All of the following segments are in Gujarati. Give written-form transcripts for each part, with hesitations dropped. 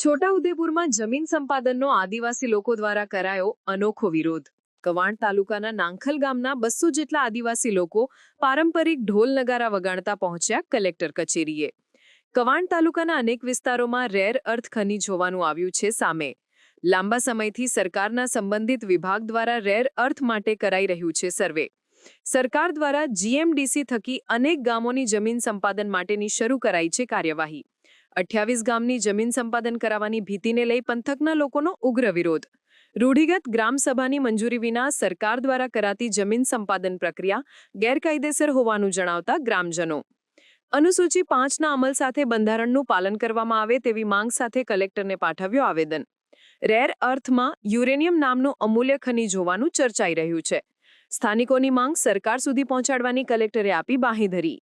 છોટાઉદેપુરમાં જમીન સંપાદનનો આદિવાસી લોકો દ્વારા કરાયો અનોખો વિરોધ। કવાંટ તાલુકાના નાંખલ ગામના 200 જેટલા આદિવાસી લોકો પારંપરિક ઢોલ નગારા વગાડતા પહોંચ્યા કલેક્ટર કચેરીએ। કવાંટ તાલુકાના અનેક વિસ્તારોમાં રેર અર્થ ખનીજ હોવાનું આવ્યું છે સામે। લાંબા સમયથી સરકારના સંબંધિત વિભાગ દ્વારા રેર અર્થ માટે કરાઈ રહ્યું છે સર્વે। સરકાર દ્વારા જીએમડીસી થકી અનેક ગામોની જમીન સંપાદન માટેની શરૂ કરાઈ છે કાર્યવાહી। 28 ગામની જમીન સંપાદન કરાવવાની ભીતિને લઈ પંથકના લોકોનો ઉગ્ર વિરોધ। રૂઢિગત ગ્રામસભાની મંજૂરી વિના સરકાર દ્વારા કરાતી જમીન સંપાદન પ્રક્રિયા ગેરકાયદેસર હોવાનું જણાવતા ગ્રામજનો અનુસૂચિ 5ના અમલ સાથે બંધારણનું પાલન કરવામાં આવે તેવી માંગ સાથે કલેક્ટરને પાઠવ્યો આવેદન। રેર અર્થમાં યુરેનિયમ નામનું અમૂલ્ય ખનીજ હોવાનું ચર્ચાઈ રહ્યું છે। સ્થાનિકોની માંગ સરકાર સુધી પહોંચાડવાની કલેક્ટરે આપી બાંહેધરી।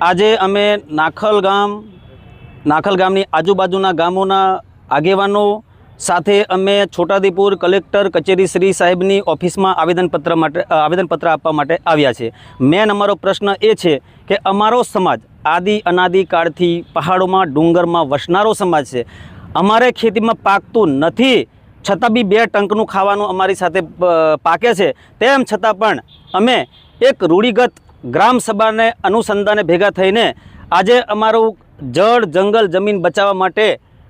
આજે અમે નાખલ ગામની આજુબાજુના ગામોના આગેવાનો સાથે અમે છોટાઉદેપુર કલેક્ટર કચેરી શ્રી સાહેબની ઓફિસમાં આવેદનપત્ર આપવા માટે આવ્યા છે। મેન અમારો પ્રશ્ન એ છે કે અમારો સમાજ આદિ અનાદિ કાળથી પહાડોમાં ડુંગરમાં વસનારો સમાજ છે। અમારે ખેતીમાં પાકતું નથી છતાં બી 2 ટંકનું ખાવાનું અમારી સાથે પાકે છે। તેમ છતાં પણ અમે એક રૂઢિગત ગ્રામસભાને અનુસંધાને ભેગા થઈને આજે અમારું જળ જંગલ જમીન બચાવવા માટે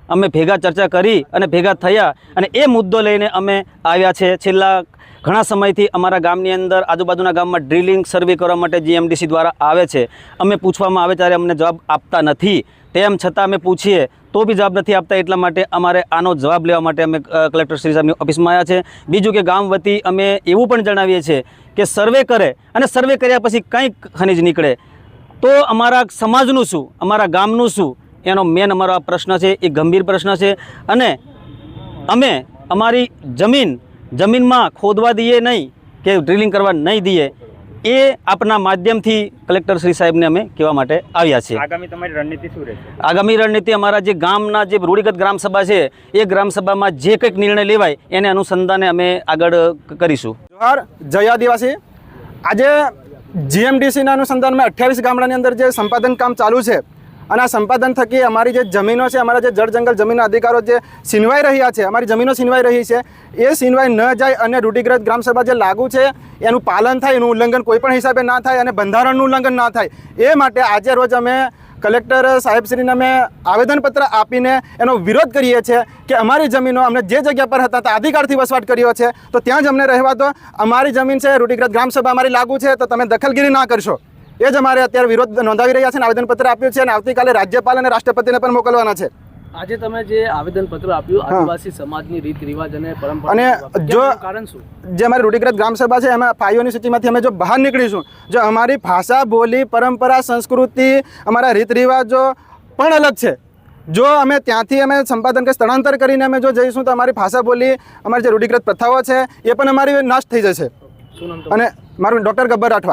અમે ભેગા ચર્ચા કરી અને ભેગા થયા અને એ મુદ્દો લઈને અમે આવ્યા છે। છેલ્લા ઘણા સમયથી અમારા ગામની અંદર આજુબાજુના ગામમાં ડ્રિલિંગ સર્વે કરવા માટે જીએમડીસી દ્વારા આવે છે। અમે પૂછવામાં આવે ત્યારે અમને જવાબ આપતા નથી। તેમ છતાં અમે પૂછીએ તો બી જવાબ નથી આપતા। એટલા માટે અમારે આનો જવાબ લેવા માટે અમે કલેક્ટર શ્રી સાહેબની ઓફિસમાં આવ્યા છે। બીજું કે ગામ વતી અમે એવું પણ જણાવીએ છીએ કે સર્વે કરે અને સર્વે કર્યા પછી કંઈક ખનિજ નીકળે તો અમારા સમાજનું શું, અમારા ગામનું શું, એનો મેન અમારો આ પ્રશ્ન છે। એ ગંભીર પ્રશ્ન છે અને અમે અમારી જમીનમાં ખોદવા દઈએ નહીં કે ડ્રિલિંગ કરવા નહીં દઈએ એ આપના માધ્યમથી કલેક્ટર શ્રી સાહેબને અમે કહેવા માટે આવ્યા છીએ। આગામી તમારી રણનીતિ શું રહેશે? આગામી રણનીતિ અમારા જે ગામના જે રૂઢિગત ગ્રામસભા છે એ ગ્રામસભામાં જે કંઈક નિર્ણય લેવાય એને અનુસંધાને અમે આગળ કરીશું। જોહાર, જય આદિવાસી। આજે જીએમડીસીના અનુસંધાનમાં 28 ગામડાની અંદર જે સંપાદન કામ ચાલુ છે અને આ સંપાદન થકી અમારી જે જમીનો છે, અમારા જે જળ જંગલ જમીનના અધિકારો જે છીનવાઈ રહ્યા છે, અમારી જમીનો છીનવાઈ રહી છે, એ છીનવાઈ ન જાય અને રૂઢિગત ગ્રામસભા જે લાગુ છે એનું પાલન થાય, એનું ઉલ્લંઘન કોઈ પણ હિસાબે ના થાય અને બંધારણનું ઉલ્લંઘન ના થાય એ માટે આજે રોજ અમે કલેક્ટર સાહેબશ્રીને અમે આવેદનપત્ર આપીને એનો વિરોધ કરીએ છીએ કે અમારી જમીનો અમને જે જગ્યા પર હતા ત્યાં અધિકારથી વસવાટ કર્યો છે તો ત્યાં જ અમને રહેવા દો। અમારી જમીન છે, રૂઢિગત ગ્રામસભા અમારી લાગુ છે તો તમે દખલગીરી ના કરશો। એ જ અમારે અત્યારે વિરોધ નોંધાવી રહ્યા છે અને આવેદનપત્ર આપ્યું છે અને આવતીકાલે રાજ્યપાલ અને રાષ્ટ્રપતિને પણ મોકલવાના છે। આજે તમે જે આવેદનપત્ર આપ્યું આદિવાસી સમાજની રીત રિવાજ અને પરંપરા અને જો કારણ શું જે અમારી રૂઢિગત ગ્રામસભા છે એમાં ફાઈઓની સૂચિમાંથી અમે જો બહાર નીકળીશું, જો અમારી ભાષા, બોલી, પરંપરા, સંસ્કૃતિ, અમારા રીત રિવાજો પણ અલગ છે, જો અમે ત્યાંથી અમે સંપાદન કે સ્થળાંતર કરીને અમે જો જઈશું તો અમારી ભાષા, બોલી, અમારી જે રૂઢિગત પ્રથાઓ છે એ પણ અમારી નાશ થઈ જશે। અને મારું ડૉક્ટર ગબ્બર રાઠવા।